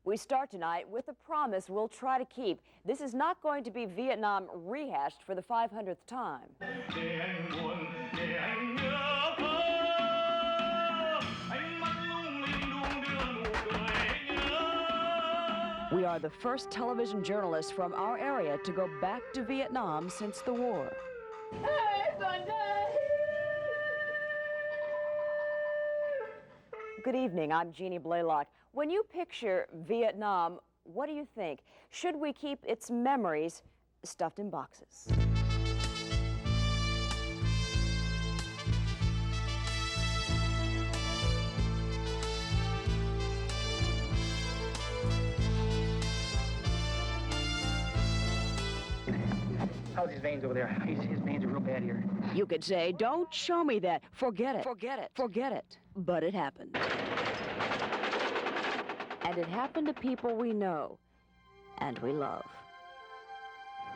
We start tonight with a promise we'll try to keep. This is not going to be Vietnam rehashed for the 500th time. We are the first television journalists from our area to go back to Vietnam since the war. Good evening, I'm Jeannie Blaylock. When you picture Vietnam, what do you think? Should we keep its memories stuffed in boxes? How's his veins over there? His veins are real bad here. You could say, don't show me that. Forget it. Forget it. Forget it. But it happened. And it happened to people we know and we love.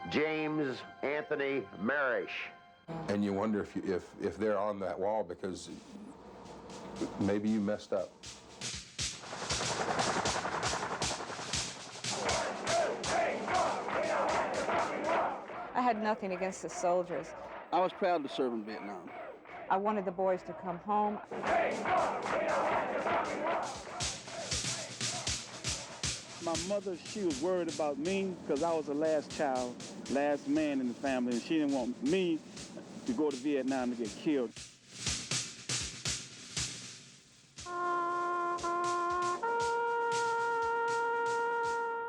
James Anthony Marish. And you wonder if they're on that wall because maybe you messed up. I had nothing against the soldiers. I was proud to serve in Vietnam. I wanted the boys to come home. My mother, she was worried about me because I was the last child, last man in the family, and she didn't want me to go to Vietnam to get killed.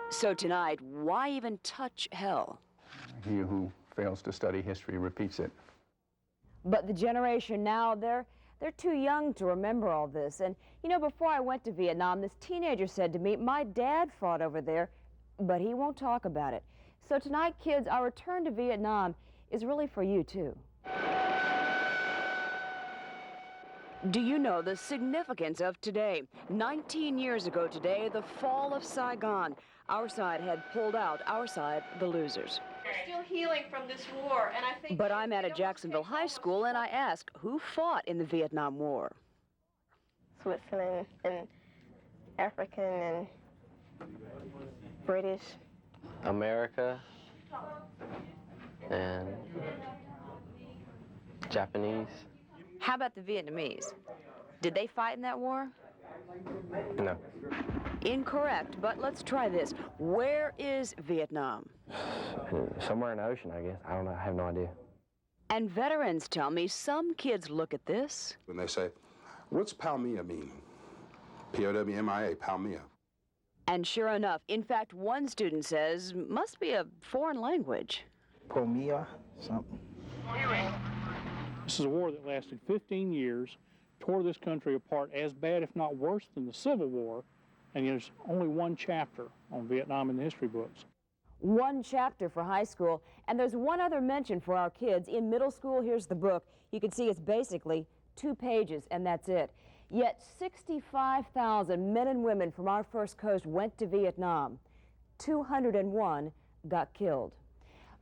So tonight, why even touch hell? He who fails to study history repeats it. But the generation now, they're too young to remember all this. And, you know, before I went to Vietnam, this teenager said to me, my dad fought over there, but he won't talk about it. So tonight, kids, our return to Vietnam is really for you, too. Do you know the significance of today? 19 years ago today, the fall of Saigon. Our side had pulled out, our side, the losers. We're still healing from this war, and I think... But I'm at Jacksonville High School, and I ask, who fought in the Vietnam War? Switzerland and African and British. America and Japanese. How about the Vietnamese? Did they fight in that war? No. Incorrect, but let's try this. Where is Vietnam? Somewhere in the ocean, I guess. I don't know. I have no idea. And veterans tell me some kids look at this. When they say, what's Palmia mean? P-O-W-M-I-A, Palmia. And sure enough, in fact, one student says, must be a foreign language. Pomia, something. This is a war that lasted 15 years, tore this country apart as bad, if not worse, than the Civil War, and there's only one chapter on Vietnam in the history books. One chapter for high school, and there's one other mention for our kids. In middle school, here's the book. You can see it's basically 2 pages, and that's it. Yet 65,000 men and women from our first coast went to Vietnam. 201 got killed.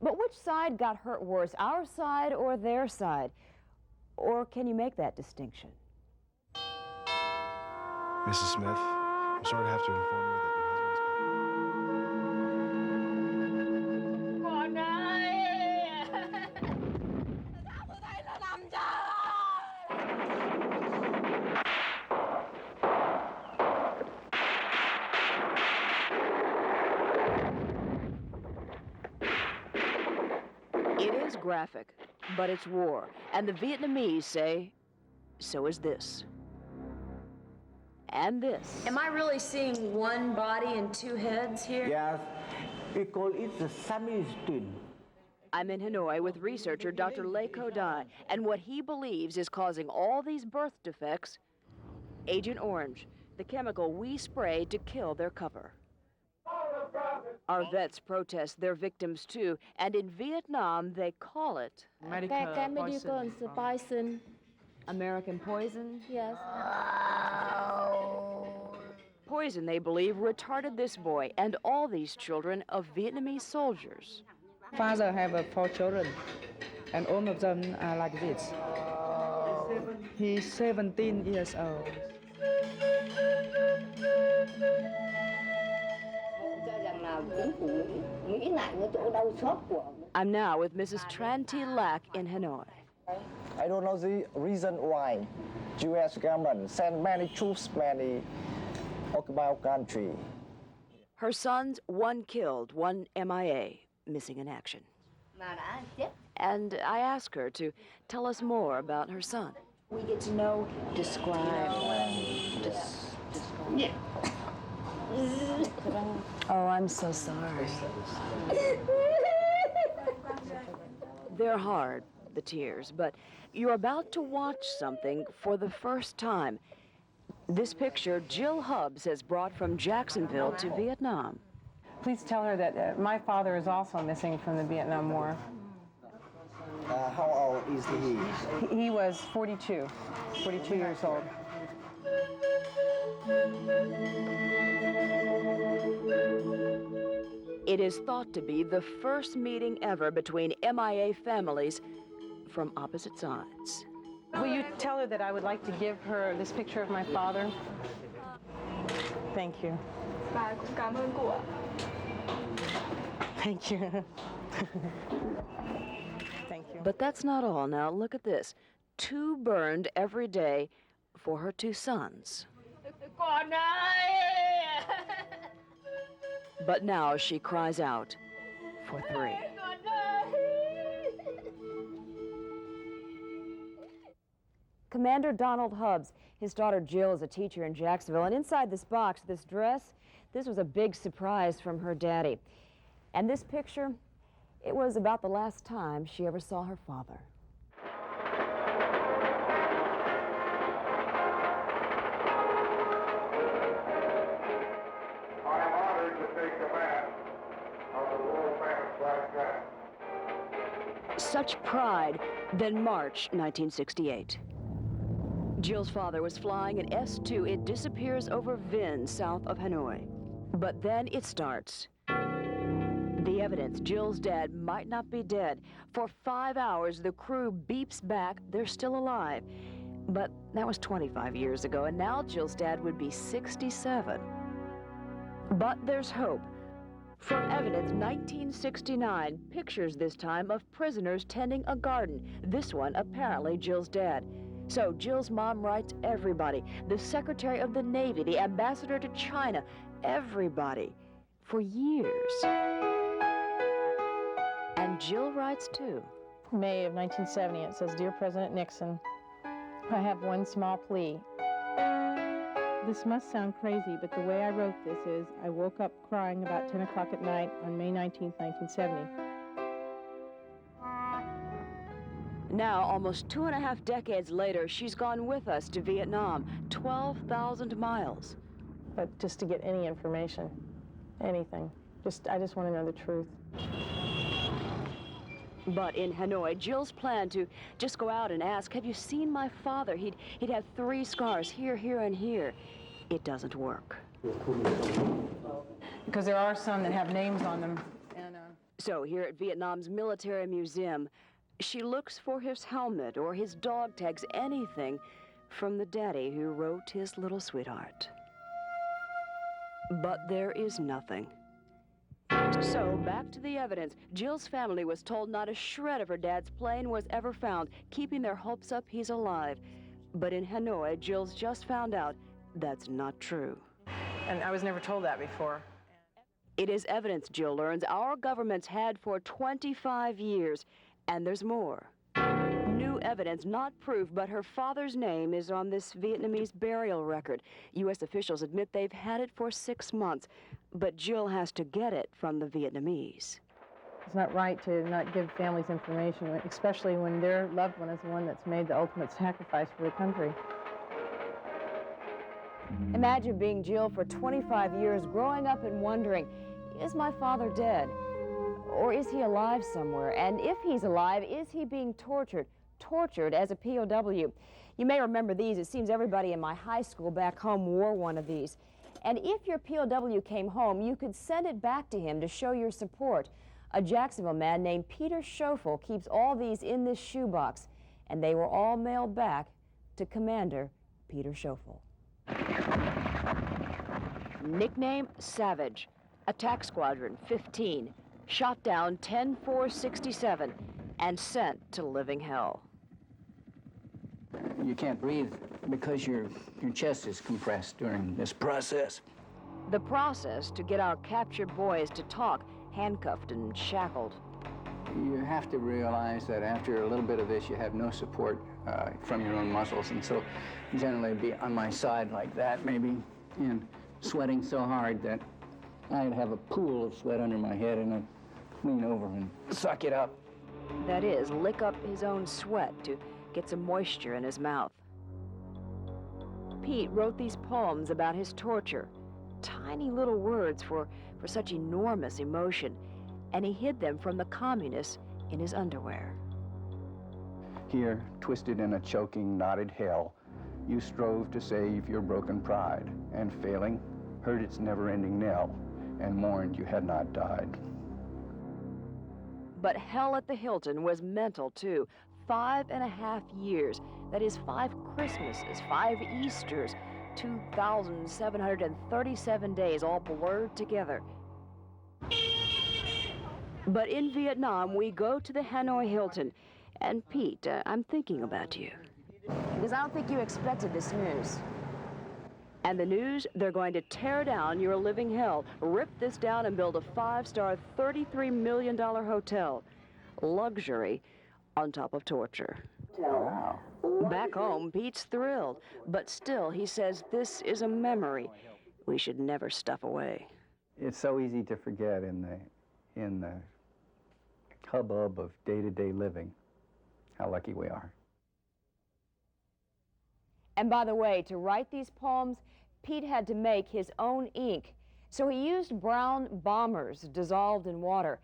But which side got hurt worse, our side or their side? Or can you make that distinction? Mrs. Smith, I'm sorry to have to inform you that It is graphic, but it's war. And the Vietnamese say, so is this. And this. Am I really seeing one body and 2 heads here? Yes, we call it the Siamese twin. I'm in Hanoi with researcher Dr. Lê Kodai, and what he believes is causing all these birth defects, Agent Orange, the chemical we spray to kill their cover. Our vets protest their victims too, and in Vietnam they call it poison. American poison? Yes. Poison, they believe, retarded this boy and all these children of Vietnamese soldiers. Father have 4 children, and all of them are like this. He's 17 years old. I'm now with Mrs. Tran Thi Lac in Hanoi. I don't know the reason why U.S. government sent many troops, many occupy our country. Her sons, one killed, one MIA, missing in action. And I ask her to tell us more about her son. We get to know him. Describe. Yeah. Oh, I'm so sorry. They're hard, the tears, but you're about to watch something for the first time. This picture Jill Hubbs has brought from Jacksonville to Vietnam. Please tell her that my father is also missing from the Vietnam War. How old is he? He was 42 years old. It is thought to be the first meeting ever between MIA families from opposite sides. Will you tell her that I would like to give her this picture of my father? Thank you. Thank you. Thank you. But that's not all. Now, look at this. 2 burned every day for her 2 sons. But now she cries out for 3. Commander Donald Hubbs, his daughter Jill is a teacher in Jacksonville, and inside this box, this dress, this was a big surprise from her daddy. And this picture, it was about the last time she ever saw her father. I am honored to take command of the world-famous Black Cat. Such pride, then March 1968. Jill's father was flying an S-2. It disappears over Vinh, south of Hanoi. But then it starts. The evidence, Jill's dad might not be dead. For 5 hours, the crew beeps back they're still alive. But that was 25 years ago, and now Jill's dad would be 67. But there's hope. From evidence, 1969, pictures this time of prisoners tending a garden. This one, apparently Jill's dad. So Jill's mom writes everybody, the Secretary of the Navy, the ambassador to China, everybody, for years. And Jill writes too. May of 1970, it says, Dear President Nixon, I have one small plea. This must sound crazy, but the way I wrote this is, I woke up crying about 10 o'clock at night on May 19, 1970. Now, almost 2.5 decades later, she's gone with us to Vietnam, 12,000 miles. But just to get any information, anything. I just want to know the truth. But in Hanoi, Jill's plan to just go out and ask, have you seen my father? He'd have 3 scars, here, here, and here. It doesn't work. Because there are some that have names on them. And, So here at Vietnam's Military Museum, she looks for his helmet or his dog tags, anything from the daddy who wrote his little sweetheart. But there is nothing. So, back to the evidence. Jill's family was told not a shred of her dad's plane was ever found, keeping their hopes up he's alive. But in Hanoi, Jill's just found out that's not true. And I was never told that before. It is evidence, Jill learns, our government's had for 25 years. And there's more. New evidence, not proof, but her father's name is on this Vietnamese burial record. U.S. officials admit they've had it for 6 months, but Jill has to get it from the Vietnamese. It's not right to not give families information, especially when their loved one is the one that's made the ultimate sacrifice for the country. Imagine being Jill for 25 years, growing up and wondering, is my father dead? Or is he alive somewhere? And if he's alive, is he being tortured? Tortured as a POW. You may remember these. It seems everybody in my high school back home wore one of these. And if your POW came home, you could send it back to him to show your support. A Jacksonville man named Peter Schoeffel keeps all these in this shoebox, and they were all mailed back to Commander Peter Schoeffel. Nickname Savage. Attack Squadron 15 shot down 10-4-67 and sent to living hell. You can't breathe because your chest is compressed during this process. The process to get our captured boys to talk, handcuffed and shackled. You have to realize that after a little bit of this, you have no support from your own muscles, and so generally be on my side like that, maybe, and sweating so hard that I'd have a pool of sweat under my head, and I'd lean over and suck it up. That is, lick up his own sweat to get some moisture in his mouth. Pete wrote these poems about his torture, tiny little words for such enormous emotion, and he hid them from the communists in his underwear. Here, twisted in a choking, knotted hell, you strove to save your broken pride, and failing, heard its never-ending knell, and mourned you had not died. But hell at the Hilton was mental, too. 5.5 years. That is 5 Christmases, 5 Easters, 2,737 days, all blurred together. But in Vietnam, we go to the Hanoi Hilton. And Pete, I'm thinking about you. Because I don't think you expected this news. And the news, they're going to tear down your living hell, rip this down and build a 5-star, $33 million hotel. Luxury on top of torture. Wow. Back home, Pete's thrilled. But still, he says this is a memory we should never stuff away. It's so easy to forget in the hubbub of day-to-day living how lucky we are. And by the way, to write these poems, Pete had to make his own ink. So he used brown bombers dissolved in water.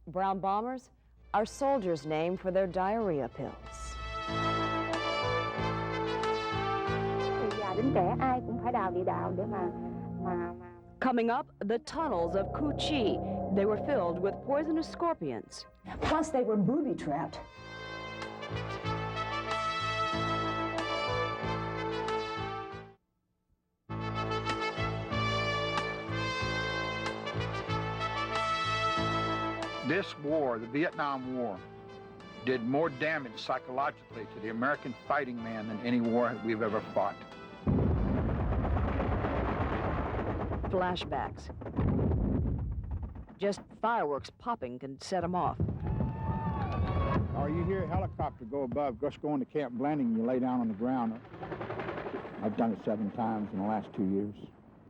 Brown bombers are soldiers' name for their diarrhea pills. Coming up, the tunnels of Cu Chi. They were filled with poisonous scorpions. Plus, they were booby-trapped. This war, the Vietnam War, did more damage psychologically to the American fighting man than any war we've ever fought. Flashbacks. Just fireworks popping can set them off. Or you hear a helicopter go above, just going to Camp Blanding, and you lay down on the ground. I've done it 7 times in the last 2 years.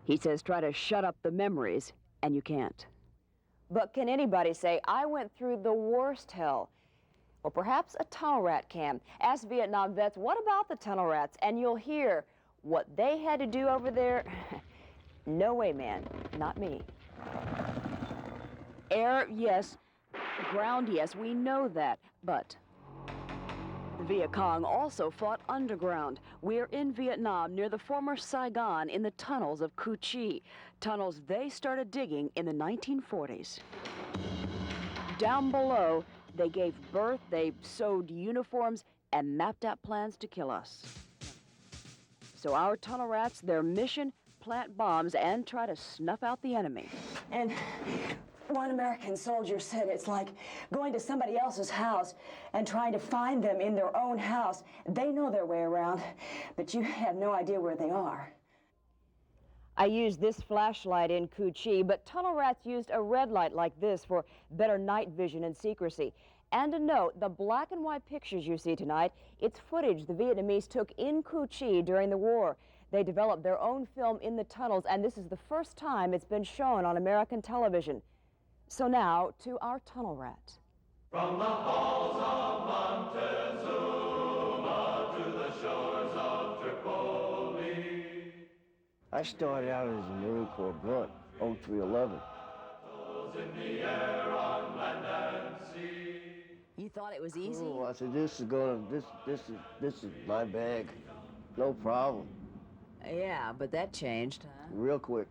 He says try to shut up the memories, and you can't. But can anybody say, I went through the worst hell? Or perhaps a tunnel rat can. Ask Vietnam vets, what about the tunnel rats? And you'll hear what they had to do over there. No way, man. Not me. Air, yes. Ground, yes. We know that. But the Viet Cong also fought underground. We're in Vietnam, near the former Saigon, in the tunnels of Cu Chi. Tunnels they started digging in the 1940s. Down below, they gave birth, they sewed uniforms, and mapped out plans to kill us. So our tunnel rats, their mission, plant bombs and try to snuff out the enemy. And one American soldier said it's like going to somebody else's house and trying to find them in their own house. They know their way around, but you have no idea where they are. I used this flashlight in Cu Chi, but tunnel rats used a red light like this for better night vision and secrecy. And a note, the black and white pictures you see tonight, it's footage the Vietnamese took in Cu Chi during the war. They developed their own film in the tunnels, and this is the first time it's been shown on American television. So now, to our tunnel rat. From the halls of Montezuma to the shores of Tripoli. I started out as a Marine Corps grunt, 0311. In the air, on land and sea. You thought it was easy? Oh, I said, this is my bag. No problem. Yeah, but that changed, huh? Real quick.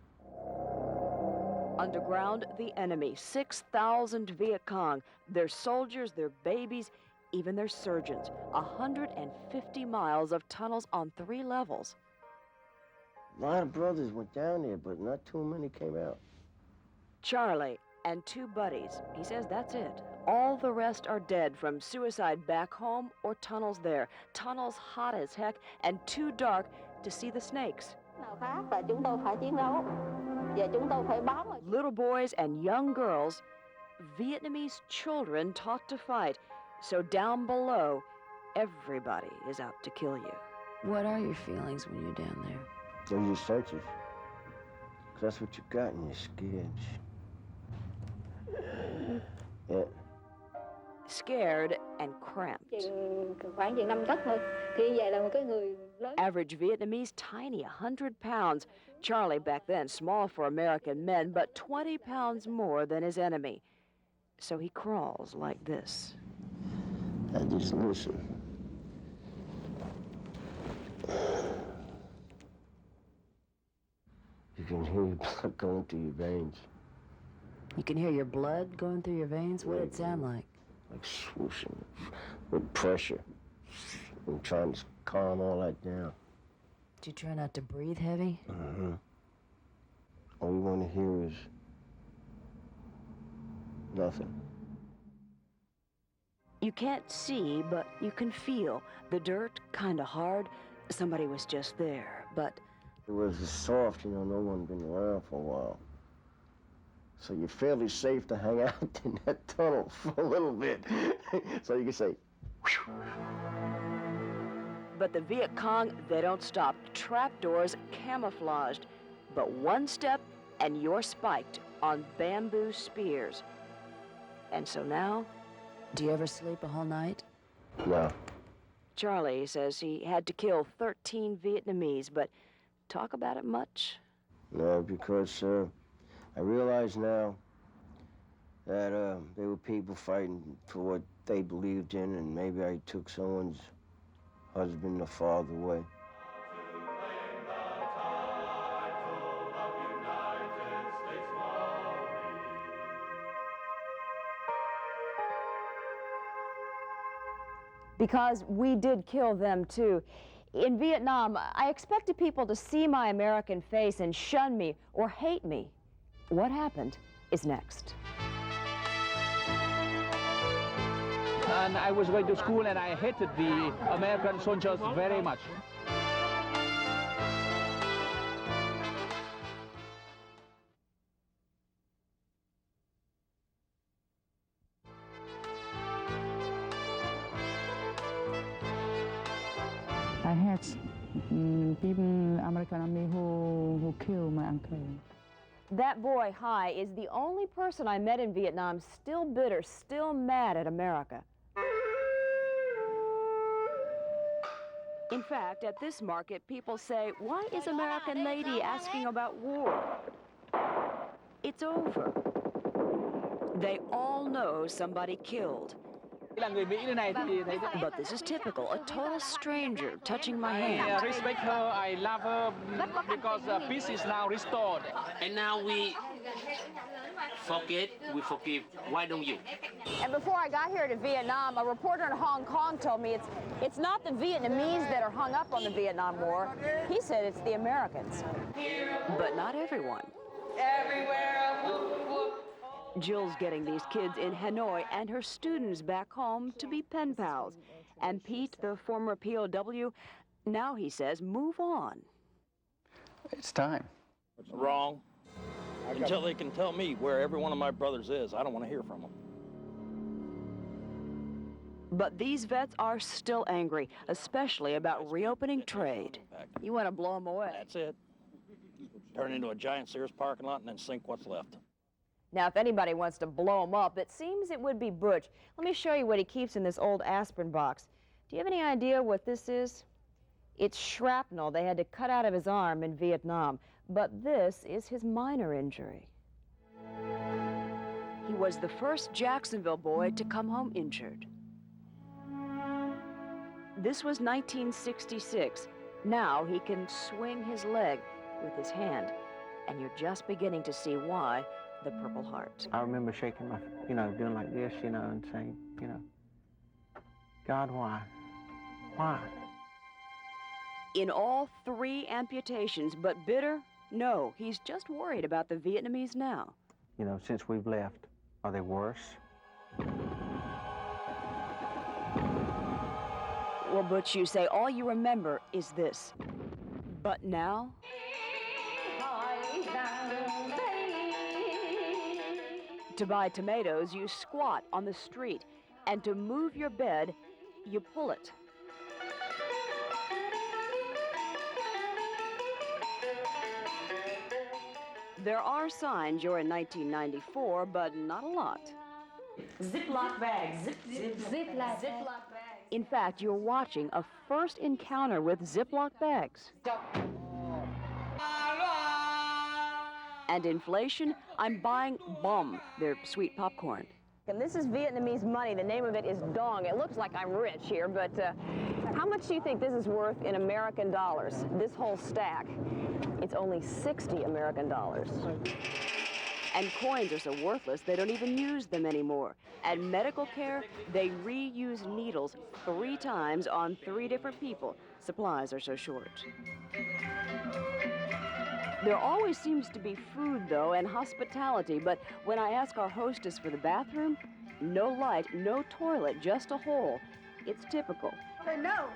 Underground, the enemy. 6,000 Viet Cong. Their soldiers, their babies, even their surgeons. 150 miles of tunnels on 3 levels. A lot of brothers went down there, but not too many came out. Charlie and 2 buddies. He says that's it. All the rest are dead from suicide back home or tunnels there. Tunnels hot as heck and too dark to see the snakes. Little boys and young girls, Vietnamese children taught to fight. So down below, everybody is out to kill you. What are your feelings when you're down there? They're your senses. 'Cause that's what you got in your skin. Yeah. Scared and cramped. Average Vietnamese, tiny, 100 pounds. Charlie, back then, small for American men, but 20 pounds more than his enemy. So he crawls like this. I just listen. You can hear your blood going through your veins. You can hear your blood going through your veins? What did it sound like? Like swooshing with pressure. I'm trying to calm all that down. Do you try not to breathe heavy? Mm-hmm. All you want to hear is nothing. You can't see, but you can feel. The dirt, kind of hard. Somebody was just there, but... It was soft, you know, no one been around for a while. So you're fairly safe to hang out in that tunnel for a little bit. So you can say, whew. But the Viet Cong, they don't stop. Trapdoors camouflaged. But one step and you're spiked on bamboo spears. And so now... Do you ever sleep a whole night? No. Charlie says he had to kill 13 Vietnamese, but talk about it much? No, because I realize now that there were people fighting for what they believed in, and maybe I took someone's husband or father away. Because we did kill them too. In Vietnam, I expected people to see my American face and shun me or hate me. What happened is next. And I was going to school and I hated the American soldiers very much. I had people, American army, who killed my uncle. That boy, Hai, is the only person I met in Vietnam still bitter, still mad at America. In fact, at this market, people say, why is American lady asking about war? It's over. They all know somebody killed. But this is typical, a total stranger touching my hand. I respect her, I love her, because peace is now restored. And now we forgive. Why don't you? And before I got here to Vietnam, a reporter in Hong Kong told me it's not the Vietnamese that are hung up on the Vietnam War. He said it's the Americans. But not everyone. Everywhere, whoop, whoop. Jill's getting these kids in Hanoi and her students back home to be pen pals. And Pete, the former POW, now he says, move on. It's time. Wrong. Until they can tell me where every one of my brothers is, I don't want to hear from them. But these vets are still angry, especially about reopening trade. You want to blow them away. That's it. Turn into a giant Sears parking lot and then sink what's left. Now, if anybody wants to blow him up, it seems it would be Butch. Let me show you what he keeps in this old aspirin box. Do you have any idea what this is? It's shrapnel they had to cut out of his arm in Vietnam. But this is his minor injury. He was the first Jacksonville boy to come home injured. This was 1966. Now he can swing his leg with his hand. And you're just beginning to see why the Purple Heart. I remember shaking my, doing like this, and saying, God, why? Why? In all 3 amputations, but bitter? No, he's just worried about the Vietnamese now. you know, since we've left? Are they worse? Well, Butch, you say all you remember is this. But now? To buy tomatoes, you squat on the street, and to move your bed, you pull it. There are signs you're in 1994, but not a lot. Ziploc bags. Ziploc bags. In fact, you're watching a first encounter with Ziploc bags. And inflation, I'm buying bom, their sweet popcorn. And this is Vietnamese money. The name of it is dong. It looks like I'm rich here, but how much do you think this is worth in American dollars? This whole stack. It's only 60 American dollars. And coins are so worthless, they don't even use them anymore. At medical care, they reuse needles 3 times on 3 different people. Supplies are so short. There always seems to be food, though, and hospitality, but when I ask our hostess for the bathroom, no light, no toilet, just a hole. It's typical. No.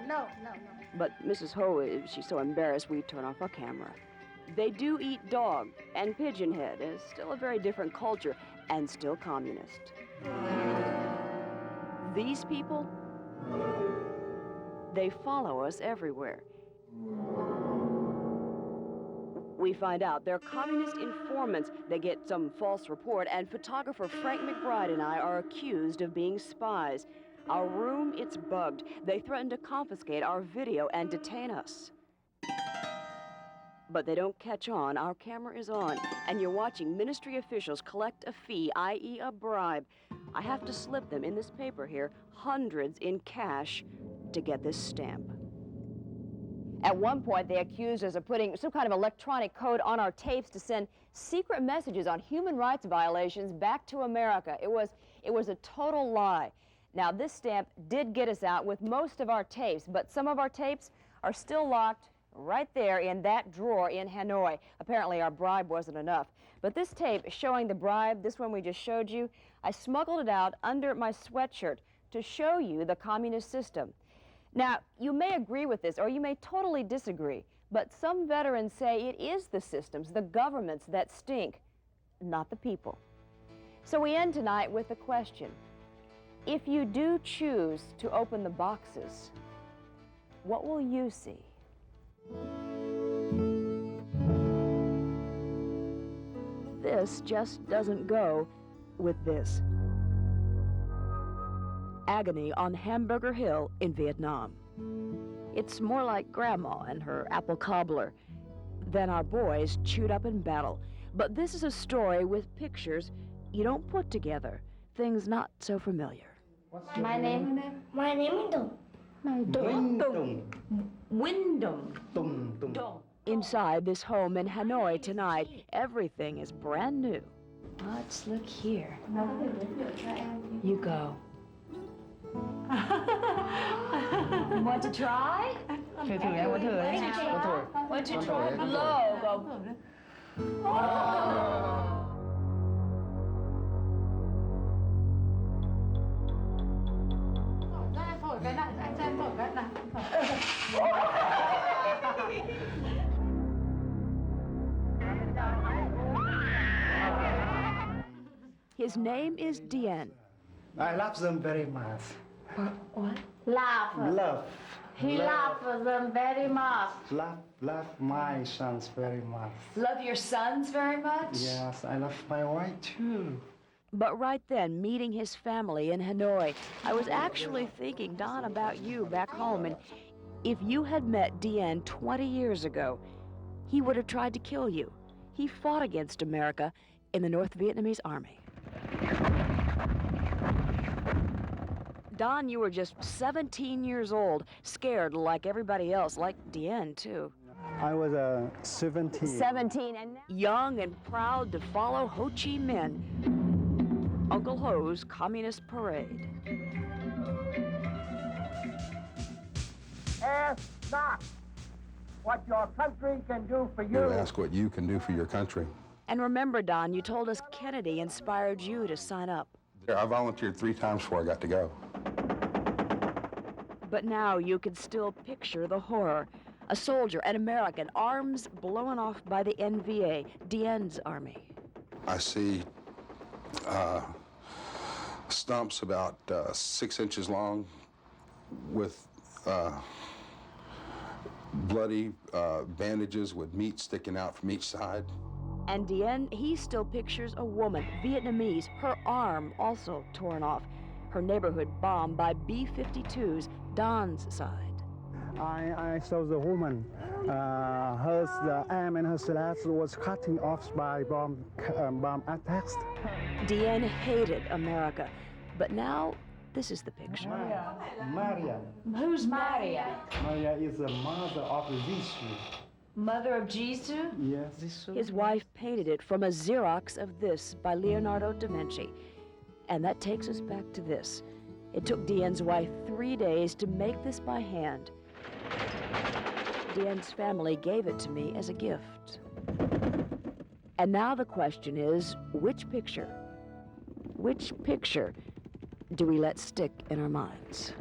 But Mrs. Ho, she's so embarrassed we turn off our camera. They do eat dog and pigeon head. It's still a very different culture and still communist. These people, they follow us everywhere. We find out they're communist informants. They get some false report, and photographer Frank McBride and I are accused of being spies. Our room, it's bugged. They threaten to confiscate our video and detain us. But they don't catch on. Our camera is on, and you're watching ministry officials collect a fee, i.e. a bribe. I have to slip them in this paper here, hundreds in cash, to get this stamp. At one point, they accused us of putting some kind of electronic code on our tapes to send secret messages on human rights violations back to America. It was a total lie. Now, this stamp did get us out with most of our tapes, but some of our tapes are still locked right there in that drawer in Hanoi. Apparently, our bribe wasn't enough. But this tape showing the bribe, this one we just showed you, I smuggled it out under my sweatshirt to show you the communist system. Now, you may agree with this, or you may totally disagree, but some veterans say it is the systems, the governments that stink, not the people. So we end tonight with the question, if you do choose to open the boxes, what will you see? This just doesn't go with this. Agony on Hamburger Hill in Vietnam. It's more like Grandma and her apple cobbler than our boys chewed up in battle. But this is a story with pictures you don't put together, things not so familiar. My name is Wyndham. Inside this home in Hanoi tonight, everything is brand new. Let's look here. You go. Want to try? Want to try below? His name is Dien. I love them very much. What? Love. He loves them very much. Love my sons very much. Love your sons very much? Yes, I love my wife too. But right then, meeting his family in Hanoi, I was actually thinking, Don, about you back home. And if you had met Dien 20 years ago, he would have tried to kill you. He fought against America in the North Vietnamese army. Don, you were just 17 years old, scared like everybody else, like Dien, too. I was 17. 17, and young and proud to follow Ho Chi Minh, Uncle Ho's Communist Parade. Ask not what your country can do for you. You ask what you can do for your country. And remember, Don, you told us Kennedy inspired you to sign up. I volunteered 3 times before I got to go. But now you can still picture the horror. A soldier, an American, arms blown off by the NVA, Dienne's army. I see stumps about 6 inches long with bloody bandages with meat sticking out from each side. And Dienne, he still pictures a woman, Vietnamese, her arm also torn off. Her neighborhood bombed by B-52s, Don's side. I saw the woman, her the arm and her slash was cutting off by bomb attacks. Dienne hated America, but now this is the picture. Maria. Who's Maria? Maria is the mother of Jesus. Mother of Jesus? Yes. His wife painted it from a Xerox of this by Leonardo da Vinci. And that takes us back to this. It took Dienne's wife 3 days to make this by hand. Dienne's family gave it to me as a gift. And now the question is, which picture do we let stick in our minds?